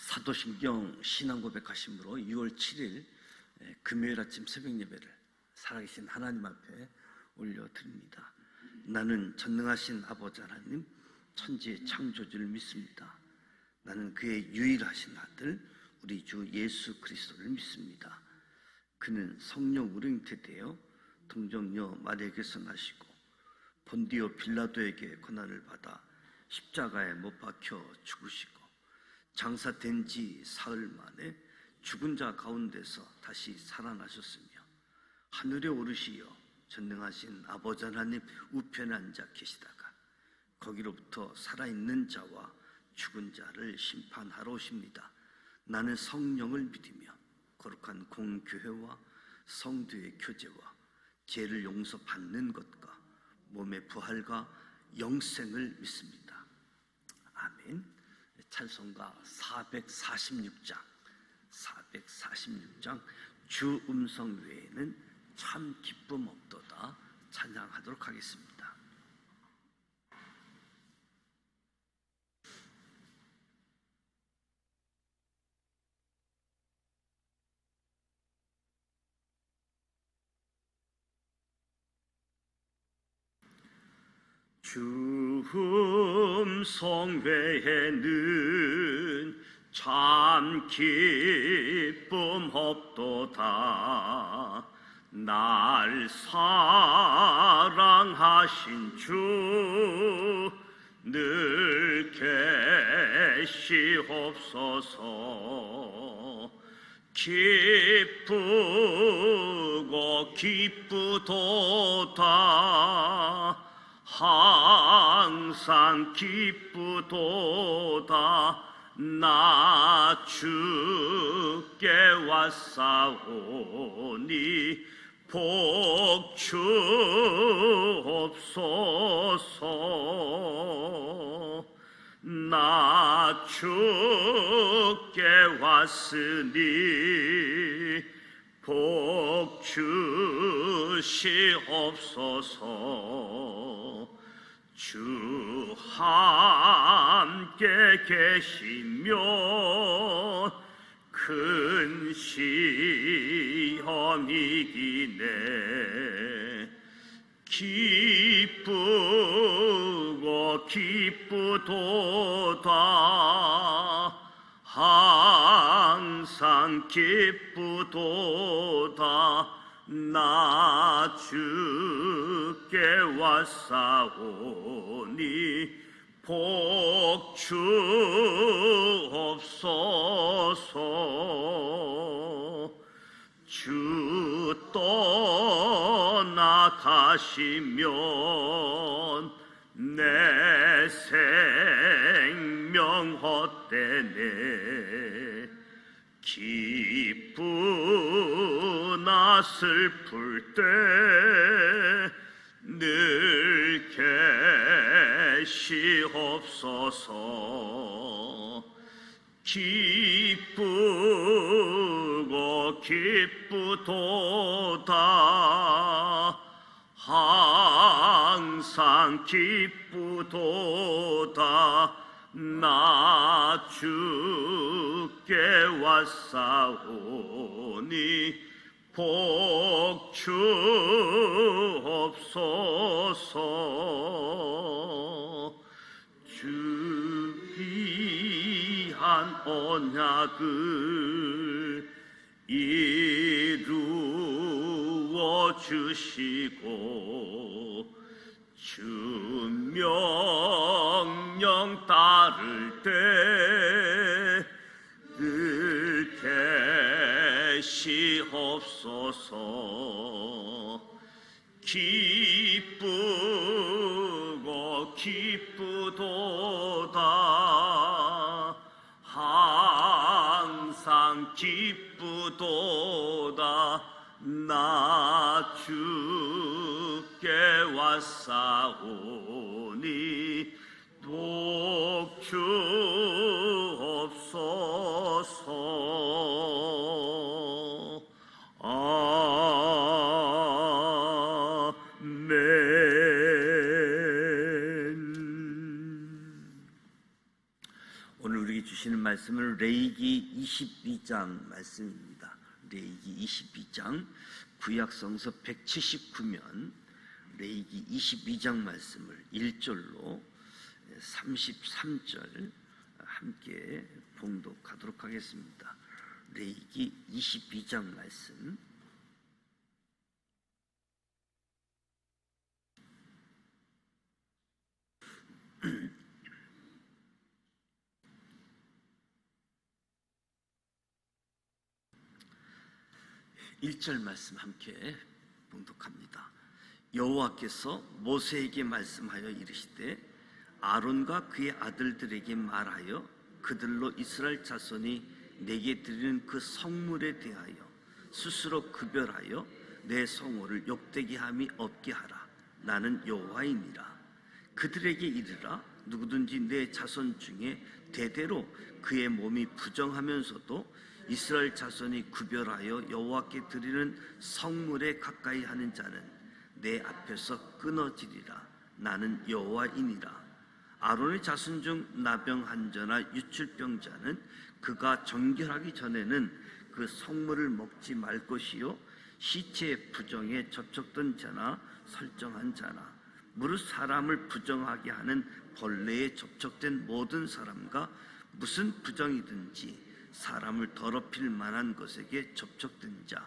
사도신경 신앙고백하심으로 6월 7일 금요일 아침 새벽 예배를 살아계신 하나님 앞에 올려드립니다. 나는 전능하신 아버지 하나님 천지의 창조주를 믿습니다. 나는 그의 유일하신 아들 우리 주 예수 그리스도를 믿습니다. 그는 성령으로 잉태되어 동정녀 마리아에게서 나시고 본디오 빌라도에게 고난을 받아 십자가에 못 박혀 죽으시고 장사된 지 사흘 만에 죽은 자 가운데서 다시 살아나셨으며 하늘에 오르시어 전능하신 아버지 하나님 우편에 앉아 계시다가 거기로부터 살아있는 자와 죽은 자를 심판하러 오십니다. 나는 성령을 믿으며 거룩한 공교회와 성도의 교제와 죄를 용서받는 것과 몸의 부활과 영생을 믿습니다. 아멘. 찬송가 446장 주 음성 외에는 참 기쁨 없도다 찬양하도록 하겠습니다. 주 음성 외에는 참 기쁨 없도다. 날 사랑하신 주 늘 계시옵소서. 기쁘고 기쁘도다. 항상 기쁘도다. 나 주께 왔사오니 복 주옵소서. 나 주께 왔으니 복 주시옵소서. 주 함께 계시면 큰 시험이기네. 기쁘고 기쁘도다. 항상 기쁘도다. 나 주께 왔사오니 복 주옵소서. 주 떠나가시면 내 생명 헛되네. 기쁘나 슬플 때 늘 계시옵소서. 기쁘고 기쁘도다. 항상 기쁘도다. 나 주께 왔사오니 복 주옵소서. 주 위한 언약을 이루어 주시고 주 명령 따를 때 늘 계시옵소서. 기쁘고 기쁘도다. 항상 기쁘도다. 나 주께 왔사오니 복 주옵소서. 아멘. 오늘 우리에게 주시는 말씀은 레위기 22장 말씀입니다. 레위기 22장 구약성서 179면 레위기 22장 말씀을 1절로 33절 함께 봉독하도록 하겠습니다. 레위기 22장 말씀 1절 말씀 함께 봉독합니다. 여호와께서 모세에게 말씀하여 이르시되 아론과 그의 아들들에게 말하여 그들로 이스라엘 자손이 내게 드리는 그 성물에 대하여 스스로 급별하여 내 성호를 욕되게 함이 없게 하라. 나는 여호와이니라. 그들에게 이르라. 누구든지 내 자손 중에 대대로 그의 몸이 부정하면서도 이스라엘 자손이 구별하여 여호와께 드리는 성물에 가까이 하는 자는 내 앞에서 끊어지리라. 나는 여호와이니라. 아론의 자손 중 나병 환자나 유출병자는 그가 정결하기 전에는 그 성물을 먹지 말 것이요, 시체의 부정에 접촉된 자나 설정한 자나 무릇 사람을 부정하게 하는 벌레에 접촉된 모든 사람과 무슨 부정이든지 사람을 더럽힐 만한 것에게 접촉된 자,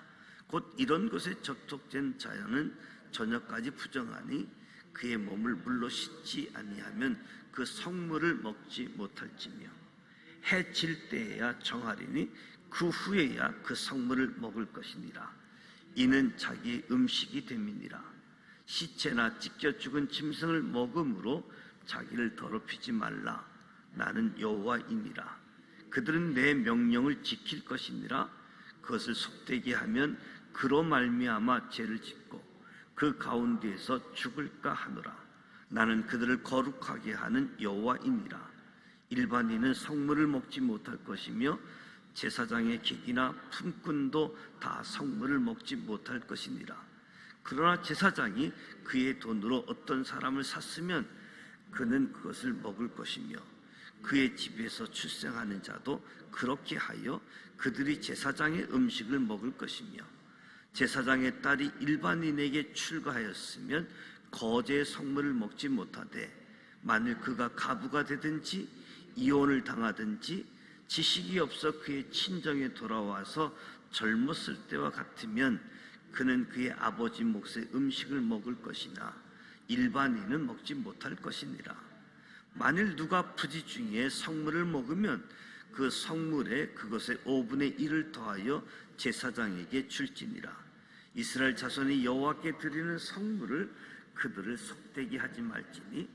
곧 이런 것에 접촉된 자는 저녁까지 부정하니 그의 몸을 물로 씻지 아니하면 그 성물을 먹지 못할지며 해칠 때에야 정하리니 그 후에야 그 성물을 먹을 것이니라. 이는 자기 음식이 됨이니라. 시체나 찢겨 죽은 짐승을 먹음으로 자기를 더럽히지 말라. 나는 여호와이니라. 그들은 내 명령을 지킬 것이니라. 그것을 속되게 하면 그로 말미암아 죄를 짓고 그 가운데에서 죽을까 하노라. 나는 그들을 거룩하게 하는 여호와이니라. 일반인은 성물을 먹지 못할 것이며 제사장의 객이나 품꾼도 다 성물을 먹지 못할 것이니라. 그러나 제사장이 그의 돈으로 어떤 사람을 샀으면 그는 그것을 먹을 것이며 그의 집에서 출생하는 자도 그렇게 하여 그들이 제사장의 음식을 먹을 것이며 제사장의 딸이 일반인에게 출가하였으면 거제의 성물을 먹지 못하되 만일 그가 가부가 되든지 이혼을 당하든지 지식이 없어 그의 친정에 돌아와서 젊었을 때와 같으면 그는 그의 아버지 몫의 음식을 먹을 것이나 일반인은 먹지 못할 것이니라. 만일 누가 부지 중에 성물을 먹으면 그 성물에 그것의 5분의 1을 더하여 제사장에게 줄지니라. 이스라엘 자손이 여호와께 드리는 성물을 그들을 속되게 하지 말지니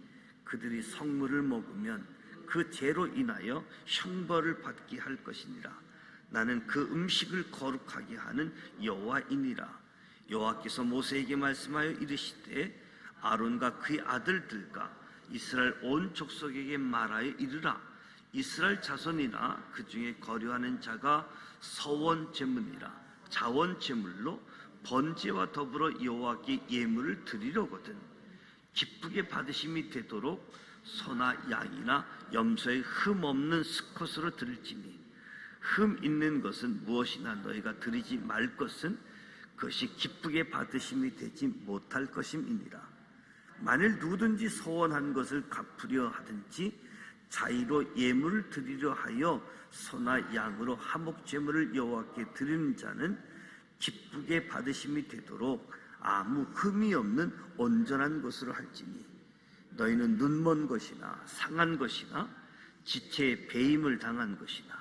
그들이 성물을 먹으면 그 죄로 인하여 형벌을 받게 할 것이니라. 나는 그 음식을 거룩하게 하는 여호와이니라. 여호와께서 모세에게 말씀하여 이르시되 아론과 그의 아들들과 이스라엘 온 족속에게 말하여 이르라. 이스라엘 자손이나 그 중에 거류하는 자가 서원 제물이라 자원 제물로 번제와 더불어 여호와께 예물을 드리려거든 기쁘게 받으심이 되도록 소나 양이나 염소의 흠 없는 수컷으로 드릴지니 흠 있는 것은 무엇이나 너희가 드리지 말 것은 그것이 기쁘게 받으심이 되지 못할 것임이니라. 만일 누구든지 소원한 것을 갚으려 하든지 자의로 예물을 드리려 하여 소나 양으로 화목제물을 여호와께 드리는 자는 기쁘게 받으심이 되도록 아무 흠이 없는 온전한 것으로 할지니 너희는 눈먼 것이나 상한 것이나 지체에 배임을 당한 것이나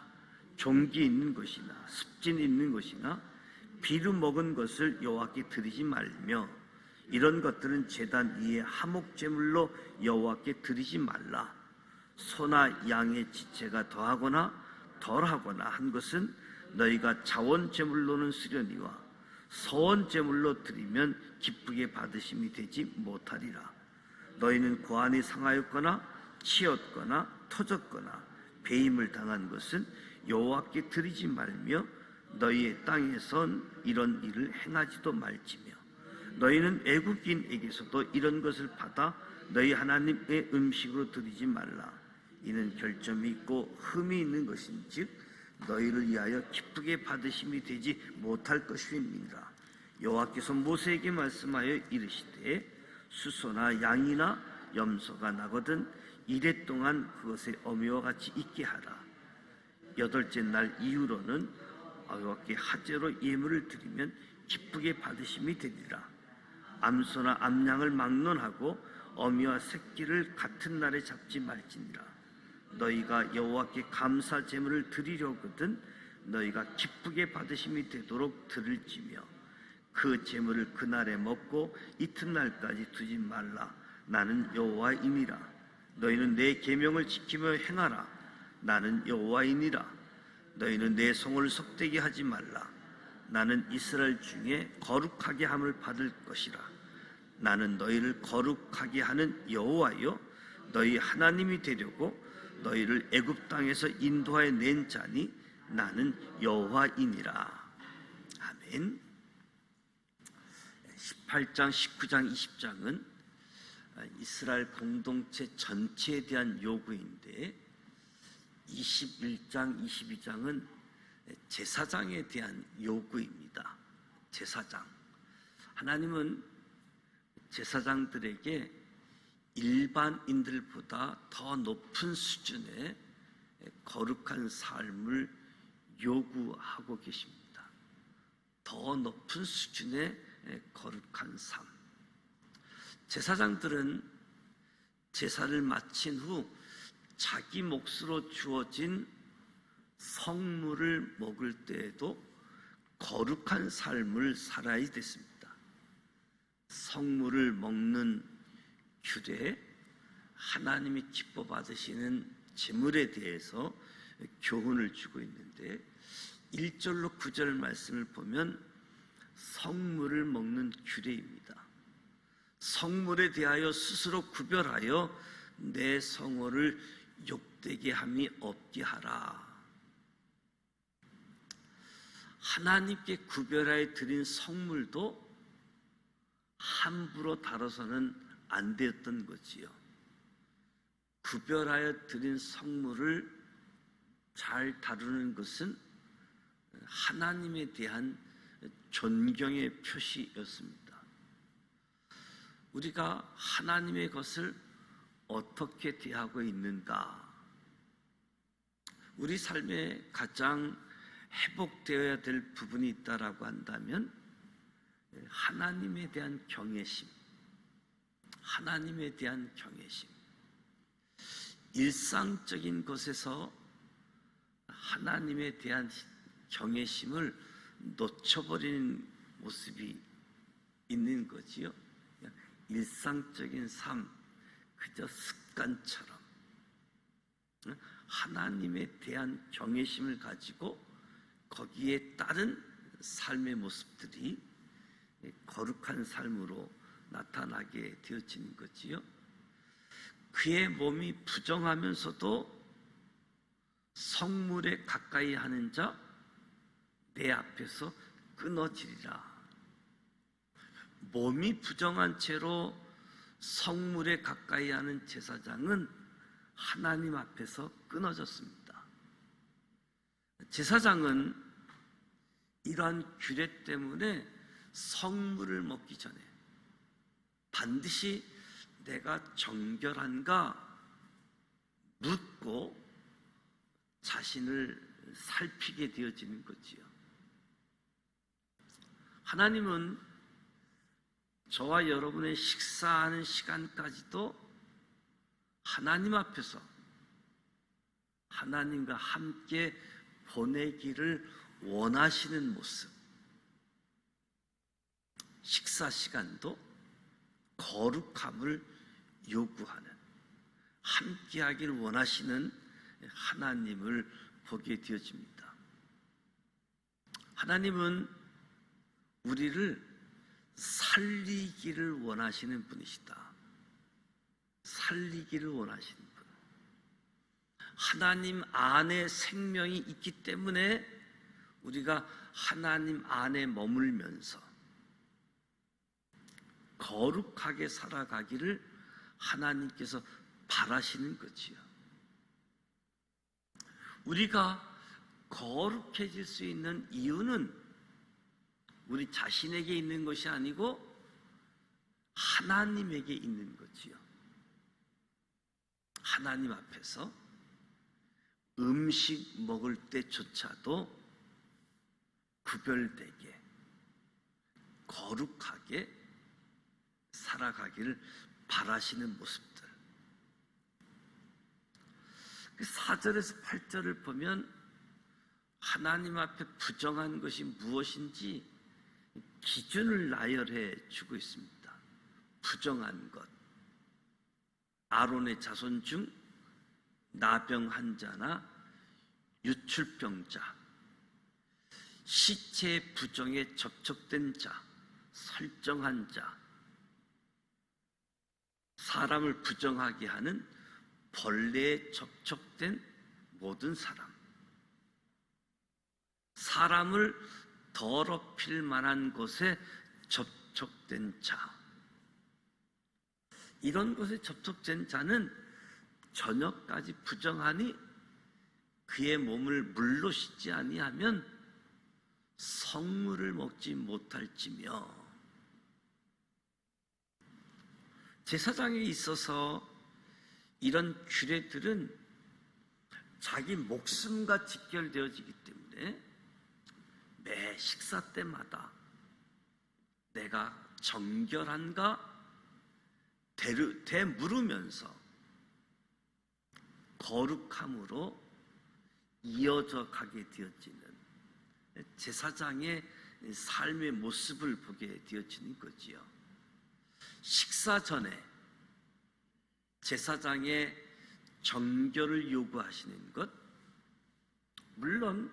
종기 있는 것이나 습진 있는 것이나 비루 먹은 것을 여호와께 드리지 말며 이런 것들은 제단 위에 화목제물로 여호와께 드리지 말라. 소나 양의 지체가 더하거나 덜하거나 한 것은 너희가 자원제물로는 쓰려니와 서원제물로 드리면 기쁘게 받으심이 되지 못하리라. 너희는 고안이 상하였거나 치었거나 터졌거나 배임을 당한 것은 여호와께 드리지 말며 너희의 땅에선 이런 일을 행하지도 말지며 너희는 애국인에게서도 이런 것을 받아 너희 하나님의 음식으로 드리지 말라. 이는 결점이 있고 흠이 있는 것인즉 너희를 위하여 기쁘게 받으심이 되지 못할 것임이니라. 여호와께서 모세에게 말씀하여 이르시되 수소나 양이나 염소가 나거든 이레 동안 그것의 어미와 같이 있게 하라. 여덟째 날 이후로는 여호와께 화제로 예물을 드리면 기쁘게 받으심이 되리라. 암소나 암양을 막론하고 어미와 새끼를 같은 날에 잡지 말지니라. 너희가 여호와께 감사 제물을 드리려거든 너희가 기쁘게 받으심이 되도록 드릴지며 그 제물을 그날에 먹고 이튿날까지 두지 말라. 나는 여호와이니라. 너희는 내 계명을 지키며 행하라. 나는 여호와이니라. 너희는 내 성을 속되게 하지 말라. 나는 이스라엘 중에 거룩하게 함을 받을 것이라. 나는 너희를 거룩하게 하는 여호와여 너희 하나님이 되려고 너희를 애굽 땅에서 인도하여 낸 자니 나는 여호와이니라. 아멘. 18장, 19장, 20장은 이스라엘 공동체 전체에 대한 요구인데 21장, 22장은 제사장에 대한 요구입니다. 제사장. 하나님은 제사장들에게 일반인들보다 더 높은 수준의 거룩한 삶을 요구하고 계십니다. 더 높은 수준의 거룩한 삶. 제사장들은 제사를 마친 후 자기 몫으로 주어진 성물을 먹을 때에도 거룩한 삶을 살아야 됐습니다. 성물을 먹는 규례, 하나님이 기뻐 받으시는 제물에 대해서 교훈을 주고 있는데 1절로 9절 말씀을 보면 성물을 먹는 규례입니다. 성물에 대하여 스스로 구별하여 내 성호를 욕되게 함이 없게 하라. 하나님께 구별하여 드린 성물도 함부로 다뤄서는 안 되었던 거지요. 구별하여 드린 성물을 잘 다루는 것은 하나님에 대한 존경의 표시였습니다. 우리가 하나님의 것을 어떻게 대하고 있는가? 우리 삶에 가장 회복되어야 될 부분이 있다라고 한다면 하나님에 대한 경외심, 하나님에 대한 경외심. 일상적인 것에서 하나님에 대한 경외심을 놓쳐버리는 모습이 있는 거지요. 일상적인 삶, 그저 습관처럼 하나님에 대한 경외심을 가지고 거기에 따른 삶의 모습들이 거룩한 삶으로 나타나게 되어지는 거지요. 그의 몸이 부정하면서도 성물에 가까이 하는 자 내 앞에서 끊어지리라. 몸이 부정한 채로 성물에 가까이 하는 제사장은 하나님 앞에서 끊어졌습니다. 제사장은 이러한 규례 때문에 성물을 먹기 전에 반드시 내가 정결한가 묻고 자신을 살피게 되어지는 거지요. 하나님은 저와 여러분의 식사하는 시간까지도 하나님 앞에서 하나님과 함께 보내기를 원하시는 모습. 식사 시간도 거룩함을 요구하는, 함께하길 원하시는 하나님을 보게 되어집니다. 하나님은 우리를 살리기를 원하시는 분이시다. 살리기를 원하시는 분. 하나님 안에 생명이 있기 때문에 우리가 하나님 안에 머물면서 거룩하게 살아가기를 하나님께서 바라시는 거지요. 우리가 거룩해질 수 있는 이유는 우리 자신에게 있는 것이 아니고 하나님에게 있는 거지요. 하나님 앞에서 음식 먹을 때조차도 구별되게 거룩하게 살아가기를 바라시는 모습들. 4절에서 8절을 보면 하나님 앞에 부정한 것이 무엇인지 기준을 나열해 주고 있습니다. 부정한 것. 아론의 자손 중 나병 환자나 유출병자, 시체 부정에 접촉된 자, 설정한 자, 사람을 부정하게 하는 벌레에 접촉된 모든 사람, 사람을 더럽힐 만한 곳에 접촉된 자, 이런 것에 접촉된 자는 저녁까지 부정하니 그의 몸을 물로 씻지 아니하면 성물을 먹지 못할지며. 제사장에 있어서 이런 규례들은 자기 목숨과 직결되어지기 때문에 매 식사 때마다 내가 정결한가 되물으면서 거룩함으로 이어져 가게 되어지는 제사장의 삶의 모습을 보게 되어지는 거지요. 식사 전에 제사장의 정결을 요구하시는 것, 물론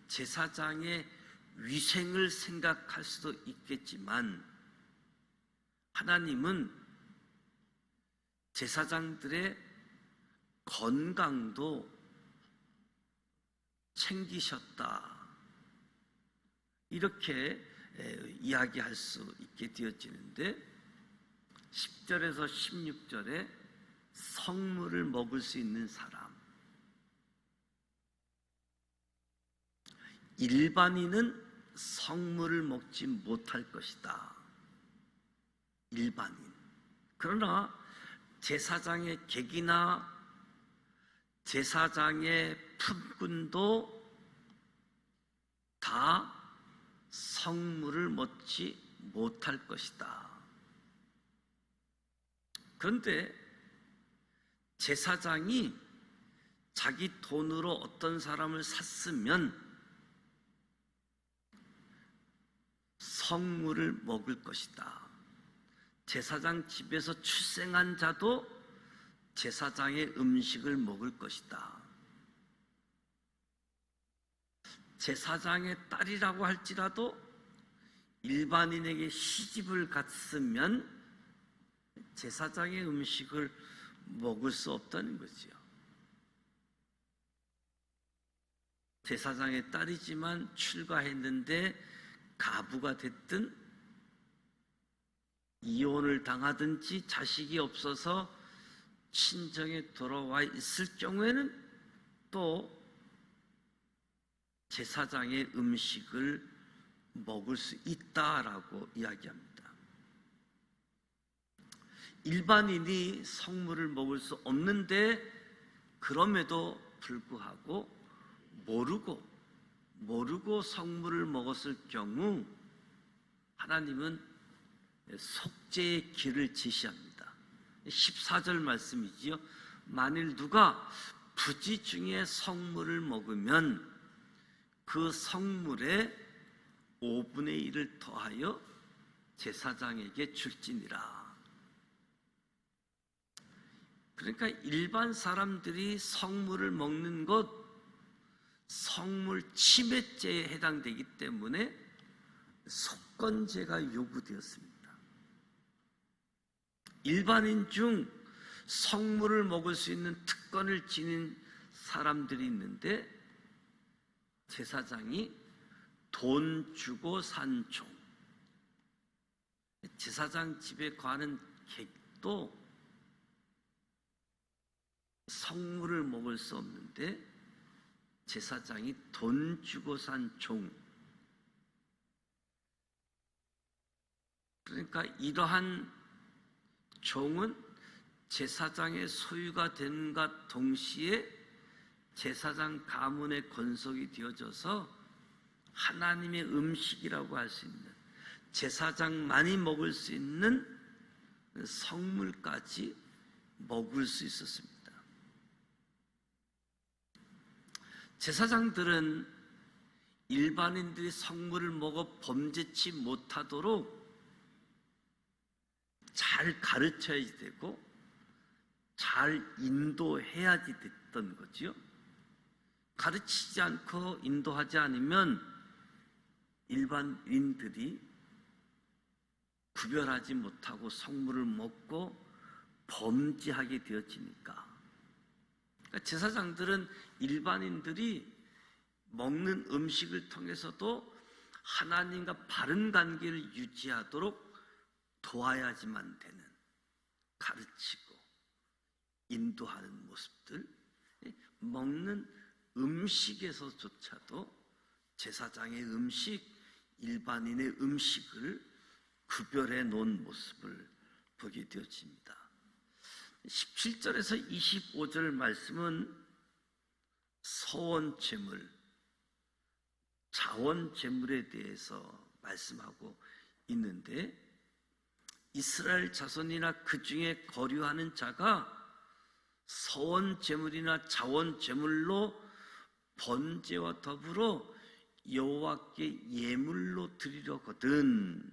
제사장의 위생을 생각할 수도 있겠지만 하나님은 제사장들의 건강도 챙기셨다, 이렇게 이야기할 수 있게 되어지는데 10절에서 16절에 성물을 먹을 수 있는 사람, 일반인은 성물을 먹지 못할 것이다. 일반인. 그러나 제사장의 객이나 제사장의 품꾼도 다 성물을 먹지 못할 것이다. 그런데 제사장이 자기 돈으로 어떤 사람을 샀으면 성물을 먹을 것이다. 제사장 집에서 출생한 자도 제사장의 음식을 먹을 것이다. 제사장의 딸이라고 할지라도 일반인에게 시집을 갔으면 제사장의 음식을 먹을 수 없다는 거지요. 제사장의 딸이지만 출가했는데 가부가 됐든 이혼을 당하든지 자식이 없어서 친정에 돌아와 있을 경우에는 또 제사장의 음식을 먹을 수 있다라고 이야기합니다. 일반인이 성물을 먹을 수 없는데 그럼에도 불구하고 모르고 성물을 먹었을 경우 하나님은 속죄의 길을 제시합니다. 14절 말씀이지요. 만일 누가 부지 중에 성물을 먹으면 그 성물에 5분의 1을 더하여 제사장에게 줄지니라. 그러니까 일반 사람들이 성물을 먹는 것, 성물 침해죄에 해당되기 때문에 속건제가 요구되었습니다. 일반인 중 성물을 먹을 수 있는 특권을 지닌 사람들이 있는데 제사장이 돈 주고 산 종, 제사장 집에 가는 객도 성물을 먹을 수 없는데 제사장이 돈 주고 산 종, 그러니까 이러한 종은 제사장의 소유가 된과 동시에 제사장 가문의 권속이 되어져서 하나님의 음식이라고 할 수 있는, 제사장만이 먹을 수 있는 성물까지 먹을 수 있었습니다. 제사장들은 일반인들이 성물을 먹어 범죄치 못하도록 잘 가르쳐야 되고 잘 인도해야지 됐던 거죠. 가르치지 않고 인도하지 않으면 일반인들이 구별하지 못하고 성물을 먹고 범죄하게 되어지니까. 그러니까 제사장들은 일반인들이 먹는 음식을 통해서도 하나님과 바른 관계를 유지하도록 도와야지만 되는, 가르치고 인도하는 모습들, 먹는 음식에서조차도 제사장의 음식, 일반인의 음식을 구별해 놓은 모습을 보게 되어집니다. 17절에서 25절 말씀은 서원제물, 자원제물에 대해서 말씀하고 있는데, 이스라엘 자손이나 그 중에 거류하는 자가 서원제물이나 자원제물로 번제와 더불어 여호와께 예물로 드리려거든.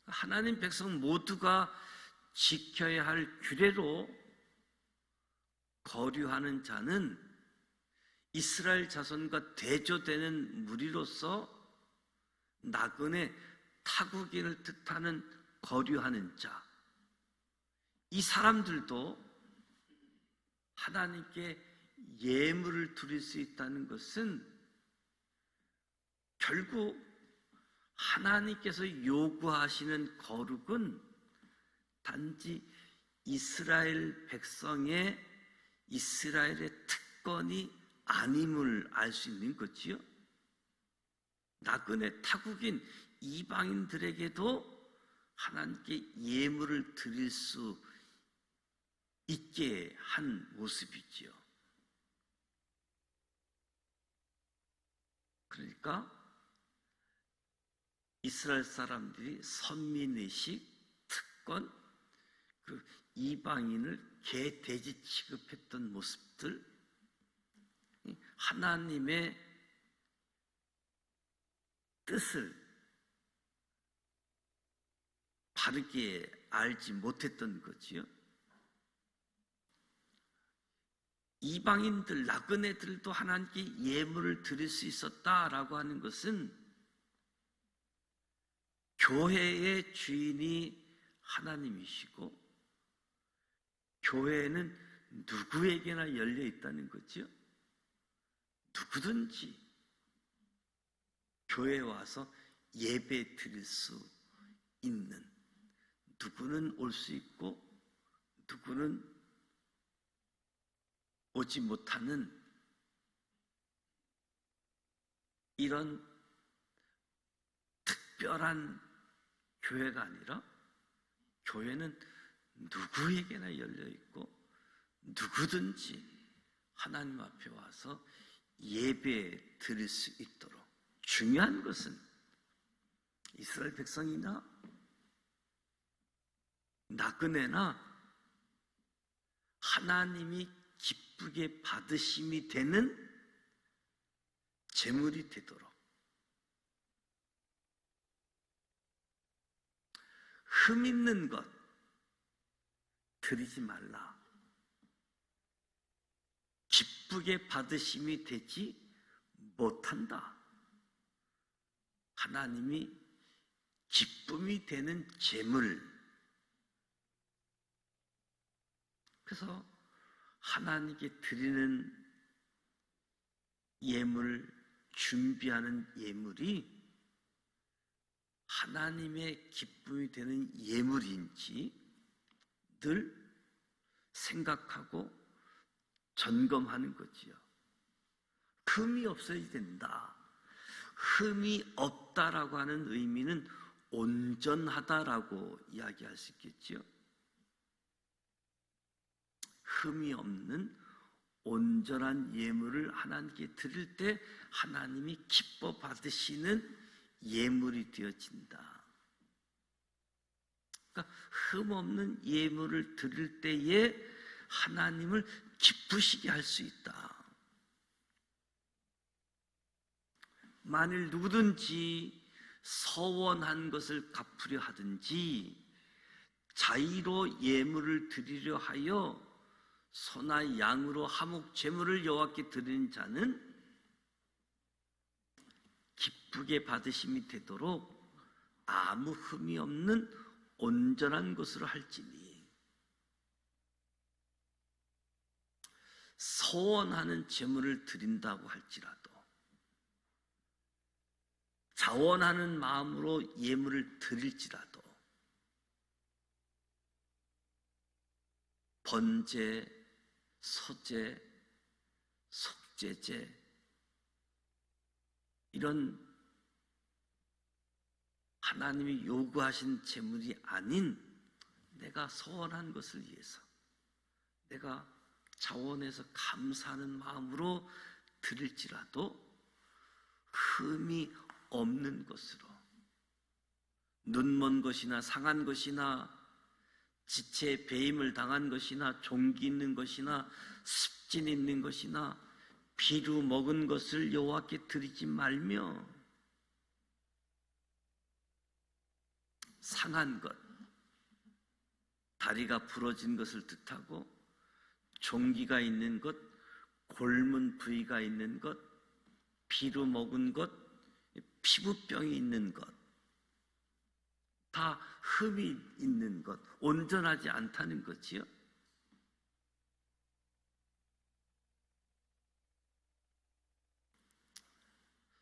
하나님 백성 모두가 지켜야 할 규례로 거류하는 자는 이스라엘 자손과 대조되는 무리로서 나그네 타국인을 뜻하는 거류하는 자, 이 사람들도 하나님께 예물을 드릴 수 있다는 것은 결국 하나님께서 요구하시는 거룩은 단지 이스라엘 백성의, 이스라엘의 특권이 아님을 알 수 있는 거지요. 나그네 타국인 이방인들에게도 하나님께 예물을 드릴 수 있게 한 모습이지요. 그러니까 이스라엘 사람들이 선민의식, 특권, 그 이방인을 개, 돼지 취급했던 모습들, 하나님의 뜻을 바르게 알지 못했던 거지요. 이방인들, 나그네들도 하나님께 예물을 드릴 수 있었다라고 하는 것은 교회의 주인이 하나님이시고 교회는 누구에게나 열려 있다는 거죠. 누구든지 교회에 와서 예배 드릴 수 있는, 누구는 올 수 있고 누구는 오지 못하는 이런 특별한 교회가 아니라 교회는 누구에게나 열려 있고 누구든지 하나님 앞에 와서 예배 드릴 수 있도록. 중요한 것은 이스라엘 백성이나 나그네나 하나님이 기쁘게 받으심이 되는 제물이 되도록, 흠 있는 것 드리지 말라, 기쁘게 받으심이 되지 못한다. 하나님이 기쁨이 되는 제물. 그래서 하나님께 드리는 예물, 준비하는 예물이 하나님의 기쁨이 되는 예물인지 늘 생각하고 점검하는 거지요. 흠이 없어야 된다. 흠이 없다라고 하는 의미는 온전하다라고 이야기할 수 있겠지요. 흠이 없는 온전한 예물을 하나님께 드릴 때 하나님이 기뻐 받으시는 예물이 되어진다. 그러니까 흠 없는 예물을 드릴 때에 하나님을 기쁘시게 할 수 있다. 만일 누구든지 서원한 것을 갚으려 하든지 자의로 예물을 드리려 하여 소나 양으로 화목 제물을 여호와께 드리는 자는 기쁘게 받으심이 되도록 아무 흠이 없는 온전한 것으로 할지니, 서원하는 제물을 드린다고 할지라도 자원하는 마음으로 예물을 드릴지라도 번제, 소제, 속죄제 이런 하나님이 요구하신 제물이 아닌 내가 서원한 것을 위해서 내가 자원해서 감사하는 마음으로 드릴지라도 흠이 없는 것으로, 눈먼 것이나 상한 것이나 지체에 배임을 당한 것이나 종기 있는 것이나 습진 있는 것이나 비루 먹은 것을 여호와께 드리지 말며 상한 것, 다리가 부러진 것을 뜻하고 종기가 있는 것, 골문 부위가 있는 것, 비루 먹은 것, 피부병이 있는 것, 다 흠이 있는 것, 온전하지 않다는 거지요.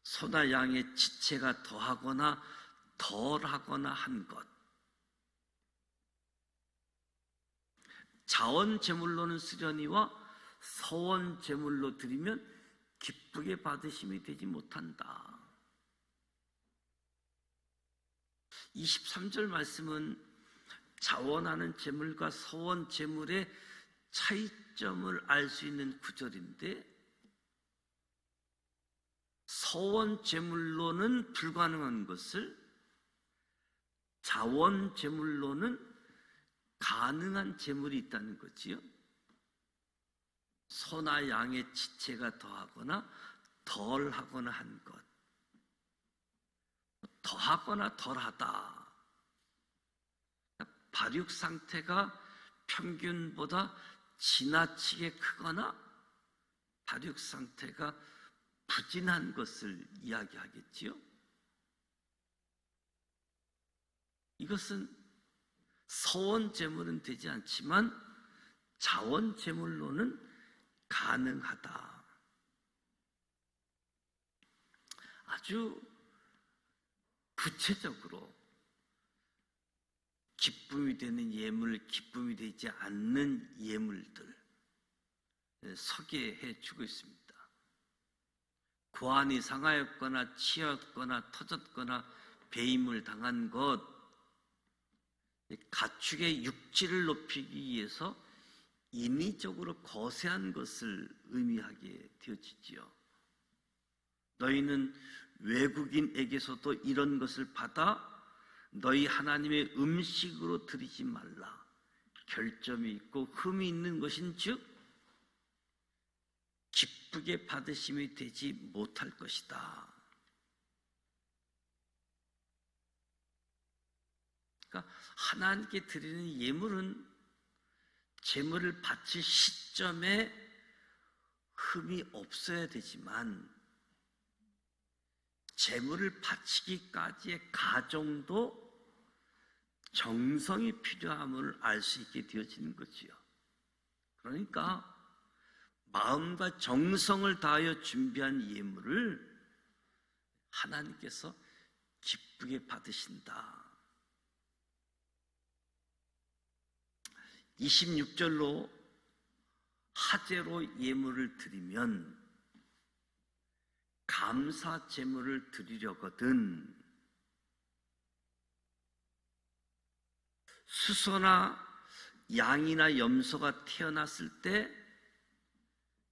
소나 양의 지체가 더하거나 덜하거나 한 것, 자원 제물로는 쓰려니와 서원 제물로 드리면 기쁘게 받으심이 되지 못한다. 23절 말씀은 자원하는 제물과 서원 제물의 차이점을 알 수 있는 구절인데, 서원 제물로는 불가능한 것을 자원 제물로는 가능한 제물이 있다는 거지요. 소나 양의 지체가 더하거나 덜하거나 한 것, 더하거나 덜하다, 발육 상태가 평균보다 지나치게 크거나 발육 상태가 부진한 것을 이야기하겠지요. 이것은 서원 제물은 되지 않지만 자원 제물로는 가능하다. 아주 구체적으로 기쁨이 되는 예물, 기쁨이 되지 않는 예물들 소개해 주고 있습니다. 고안이 상하였거나 치였거나 터졌거나 배임을 당한 것, 가축의 육질을 높이기 위해서 인위적으로 거세한 것을 의미하게 되어지지요. 너희는 외국인에게서도 이런 것을 받아 너희 하나님의 음식으로 드리지 말라. 결점이 있고 흠이 있는 것인즉 기쁘게 받으심이 되지 못할 것이다. 그러니까 하나님께 드리는 예물은 제물을 바칠 시점에 흠이 없어야 되지만 제물을 바치기까지의 과정도 정성이 필요함을 알 수 있게 되어지는 거지요. 그러니까 마음과 정성을 다하여 준비한 예물을 하나님께서 기쁘게 받으신다. 26절로 화제로 예물을 드리면 감사 제물을 드리려거든 수소나 양이나 염소가 태어났을 때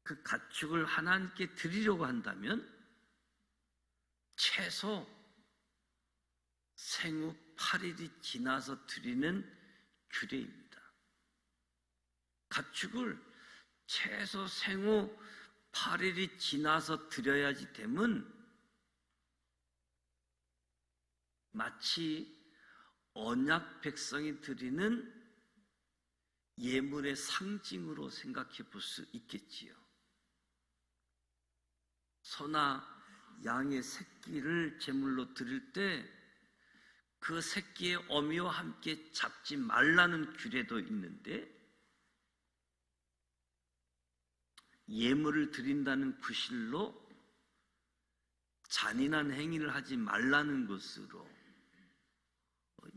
그 가축을 하나님께 드리려고 한다면 최소 생후 8일이 지나서 드리는 규례입니다. 가축을 최소 생후 8일이 지나서 드려야지 됨은 마치 언약 백성이 드리는 예물의 상징으로 생각해 볼 수 있겠지요. 소나 양의 새끼를 제물로 드릴 때 그 새끼의 어미와 함께 잡지 말라는 규례도 있는데 예물을 드린다는 구실로 잔인한 행위를 하지 말라는 것으로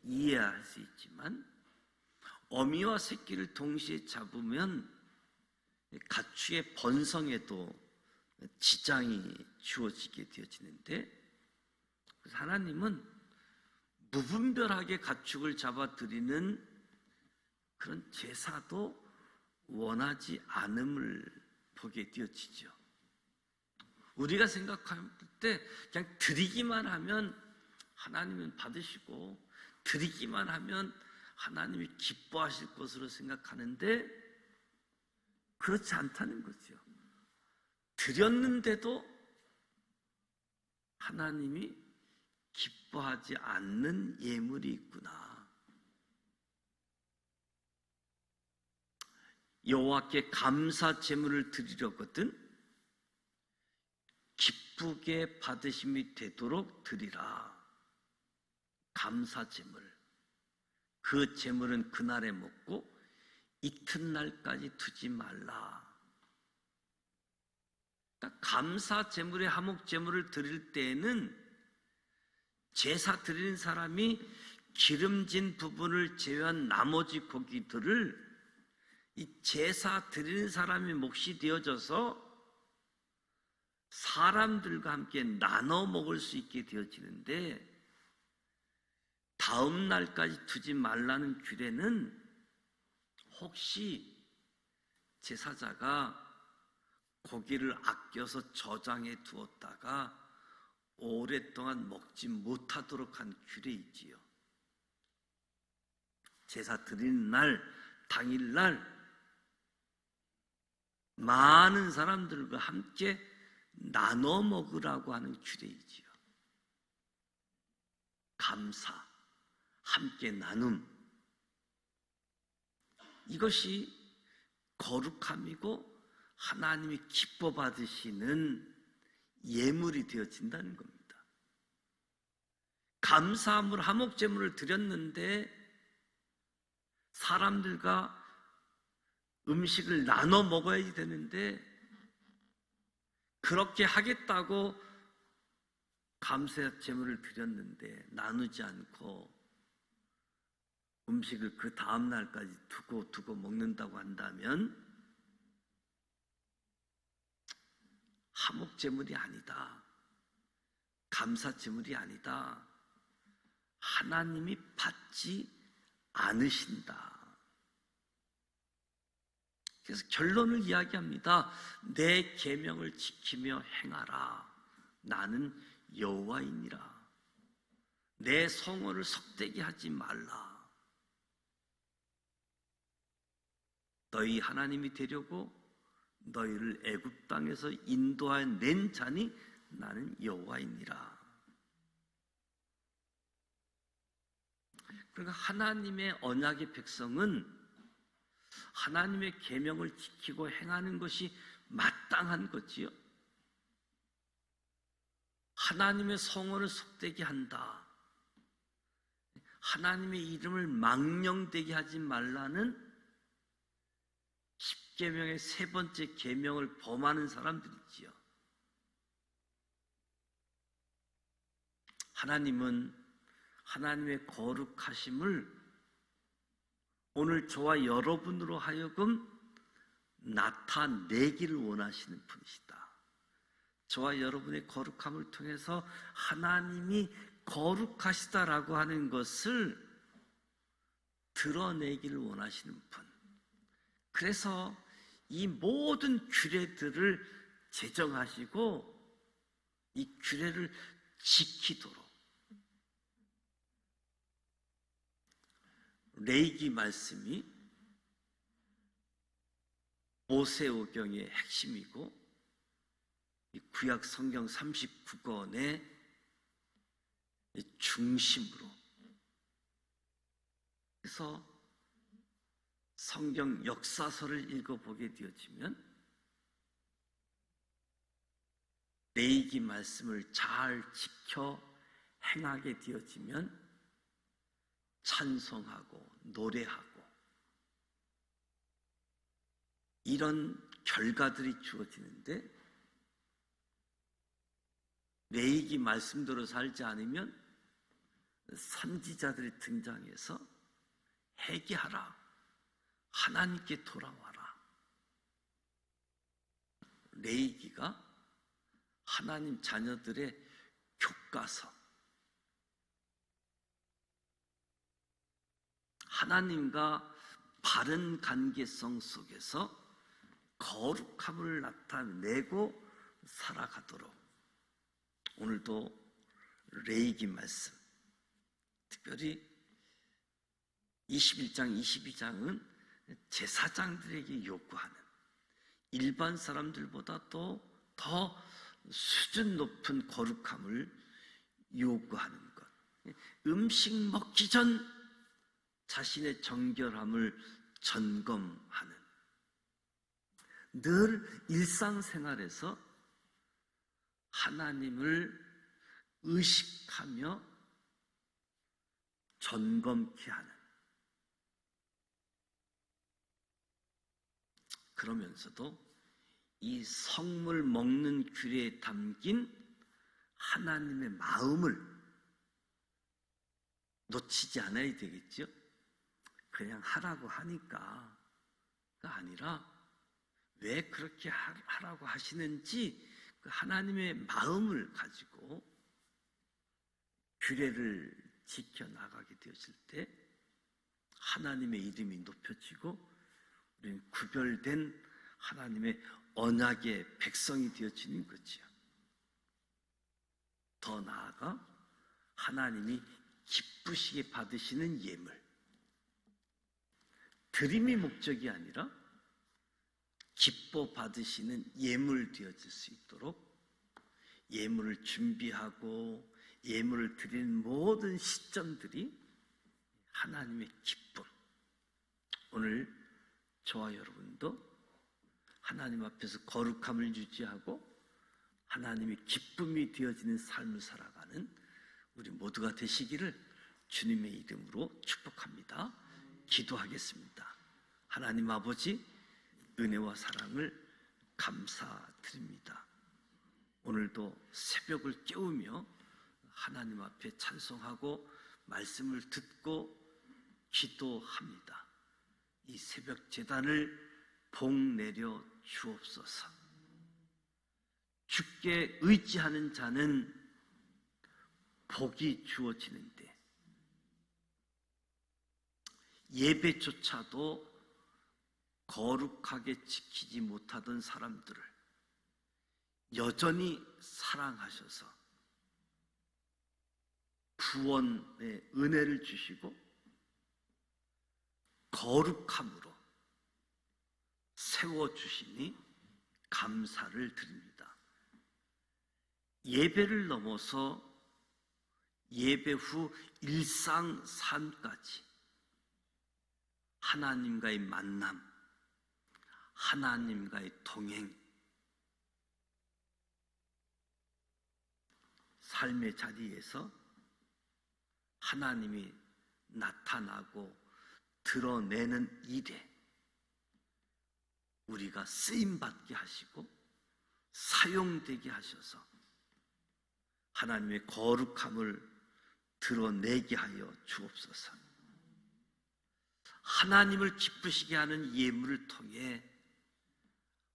이해할 수 있지만 어미와 새끼를 동시에 잡으면 가축의 번성에도 지장이 주어지게 되어지는데 그래서 하나님은 무분별하게 가축을 잡아드리는 그런 제사도 원하지 않음을 보게 되어지죠. 우리가 생각할 때 그냥 드리기만 하면 하나님은 받으시고 드리기만 하면 하나님이 기뻐하실 것으로 생각하는데 그렇지 않다는 거죠. 드렸는데도 하나님이 기뻐하지 않는 예물이 있구나. 여호와께 감사 제물을 드리려거든 기쁘게 받으심이 되도록 드리라. 감사 제물. 그 제물은 그날에 먹고 이튿날까지 두지 말라. 그러니까 감사 제물의 화목 제물을 드릴 때에는 제사 드리는 사람이 기름진 부분을 제외한 나머지 고기들을 이 제사 드리는 사람의 몫이 되어져서 사람들과 함께 나눠 먹을 수 있게 되어지는데 다음 날까지 두지 말라는 규례는 혹시 제사자가 고기를 아껴서 저장해 두었다가 오랫동안 먹지 못하도록 한 규례이지요. 제사 드리는 날, 당일날 많은 사람들과 함께 나눠 먹으라고 하는 규례이지요. 감사, 함께 나눔. 이것이 거룩함이고 하나님이 기뻐 받으시는 예물이 되어진다는 겁니다. 감사함을 화목제물을 드렸는데 사람들과 음식을 나눠 먹어야 되는데 그렇게 하겠다고 감사제물을 드렸는데 나누지 않고 음식을 그 다음 날까지 두고 먹는다고 한다면 화목제물이 아니다. 감사제물이 아니다. 하나님이 받지 않으신다. 그래서 결론을 이야기합니다. 내 계명을 지키며 행하라. 나는 여호와이니라. 내 성호를 속되게 하지 말라. 너희 하나님이 되려고 너희를 애굽 땅에서 인도하여 낸 자니 나는 여호와이니라. 그러니까 하나님의 언약의 백성은 하나님의 계명을 지키고 행하는 것이 마땅한 거지요. 하나님의 성호를 속되게 한다. 하나님의 이름을 망령되게 하지 말라는 십계명의 세 번째 계명을 범하는 사람들이지요. 하나님은 하나님의 거룩하심을 오늘 저와 여러분으로 하여금 나타내기를 원하시는 분이시다. 저와 여러분의 거룩함을 통해서 하나님이 거룩하시다라고 하는 것을 드러내기를 원하시는 분. 그래서 이 모든 규례들을 제정하시고 이 규례를 지키도록 레위기 말씀이 모세오경의 핵심이고 이 구약 성경 39권의 중심으로, 그래서 성경 역사서를 읽어보게 되어지면 레위기 말씀을 잘 지켜 행하게 되어지면 찬송하고 노래하고 이런 결과들이 주어지는데, 레위기 말씀대로 살지 않으면 선지자들이 등장해서 회개하라, 하나님께 돌아와라. 레위기가 하나님 자녀들의 교과서, 하나님과 바른 관계성 속에서 거룩함을 나타내고 살아가도록 오늘도 레위기 말씀, 특별히 21장, 22장은 제사장들에게 요구하는, 일반 사람들보다도 더 수준 높은 거룩함을 요구하는 것. 음식 먹기 전 자신의 정결함을 점검하는, 늘 일상생활에서 하나님을 의식하며 점검케 하는, 그러면서도 이 성물 먹는 규례에 담긴 하나님의 마음을 놓치지 않아야 되겠죠. 그냥 하라고 하니까가 아니라 왜 그렇게 하라고 하시는지 그 하나님의 마음을 가지고 규례를 지켜나가게 되었을 때 하나님의 이름이 높여지고 우리는 구별된 하나님의 언약의 백성이 되어지는 거지요. 더 나아가 하나님이 기쁘시게 받으시는 예물, 드림이 목적이 아니라 기뻐 받으시는 예물 되어질 수 있도록 예물을 준비하고 예물을 드리는 모든 시점들이 하나님의 기쁨. 오늘 저와 여러분도 하나님 앞에서 거룩함을 유지하고 하나님의 기쁨이 되어지는 삶을 살아가는 우리 모두가 되시기를 주님의 이름으로 축복합니다. 기도하겠습니다. 하나님 아버지, 은혜와 사랑을 감사드립니다. 오늘도 새벽을 깨우며 하나님 앞에 찬송하고 말씀을 듣고 기도합니다. 이 새벽 제단을 복 내려 주옵소서. 주께 의지하는 자는 복이 주어지는데 예배조차도 거룩하게 지키지 못하던 사람들을 여전히 사랑하셔서 구원의 은혜를 주시고 거룩함으로 세워주시니 감사를 드립니다. 예배를 넘어서 예배 후 일상 삶까지 하나님과의 만남, 하나님과의 동행, 삶의 자리에서 하나님이 나타나고 드러내는 일에 우리가 쓰임받게 하시고 사용되게 하셔서 하나님의 거룩함을 드러내게 하여 주옵소서. 하나님을 기쁘시게 하는 예물을 통해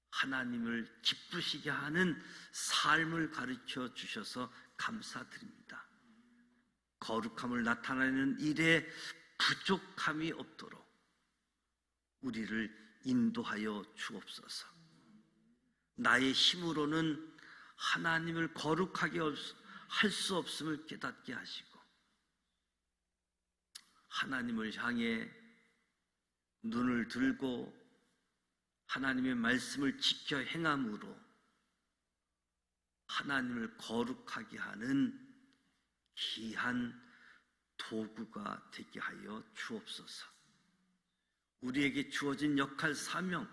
하나님을 기쁘시게 하는 삶을 가르쳐 주셔서 감사드립니다. 거룩함을 나타내는 일에 부족함이 없도록 우리를 인도하여 주옵소서. 나의 힘으로는 하나님을 거룩하게 할 수 없음을 깨닫게 하시고, 하나님을 향해 눈을 들고 하나님의 말씀을 지켜 행함으로 하나님을 거룩하게 하는 귀한 도구가 되게 하여 주옵소서. 우리에게 주어진 역할, 사명,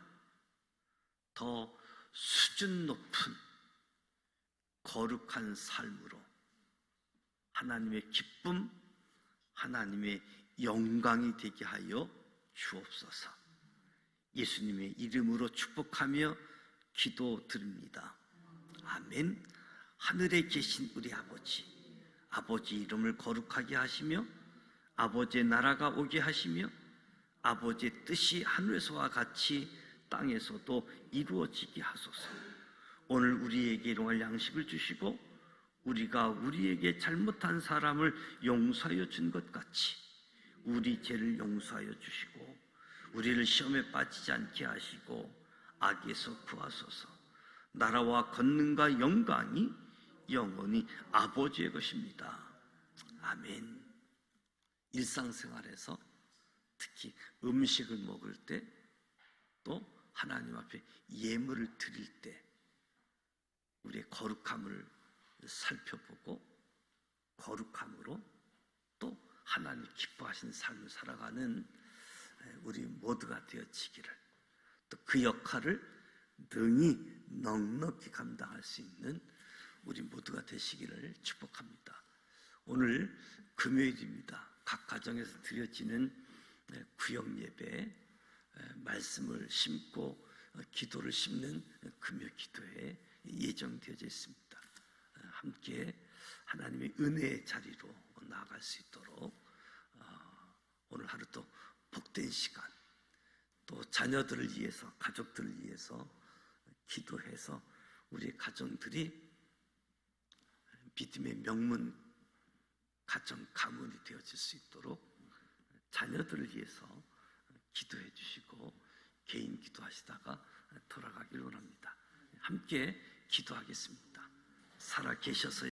더 수준 높은 거룩한 삶으로 하나님의 기쁨, 하나님의 영광이 되게 하여 주옵소서. 예수님의 이름으로 축복하며 기도드립니다. 아멘. 하늘에 계신 우리 아버지, 아버지 이름을 거룩하게 하시며 아버지의 나라가 오게 하시며 아버지의 뜻이 하늘에서와 같이 땅에서도 이루어지게 하소서. 오늘 우리에게 일용할 양식을 주시고 우리가 우리에게 잘못한 사람을 용서하여 준 것 같이 우리 죄를 용서하여 주시고 우리를 시험에 빠지지 않게 하시고 악에서 구하소서. 나라와 권능과 영광이 영원히 아버지의 것입니다. 아멘. 일상생활에서 특히 음식을 먹을 때, 또 하나님 앞에 예물을 드릴 때 우리의 거룩함을 살펴보고 거룩함으로 또 하나님 기뻐하신 삶을 살아가는 우리 모두가 되어지기를, 또 그 역할을 능히 넉넉히 감당할 수 있는 우리 모두가 되시기를 축복합니다. 오늘 금요일입니다. 각 가정에서 드려지는 구역 예배, 말씀을 심고 기도를 심는 금요 기도에 예정되어져 있습니다. 함께 하나님의 은혜의 자리로 나아갈 수 있도록 오늘 하루도 복된 시간, 또 자녀들을 위해서, 가족들을 위해서 기도해서 우리 가정들이 믿음의 명문 가정 가문이 되어질 수 있도록 자녀들을 위해서 기도해 주시고 개인 기도하시다가 돌아가길 원합니다. 함께 기도하겠습니다. 살아 계셔서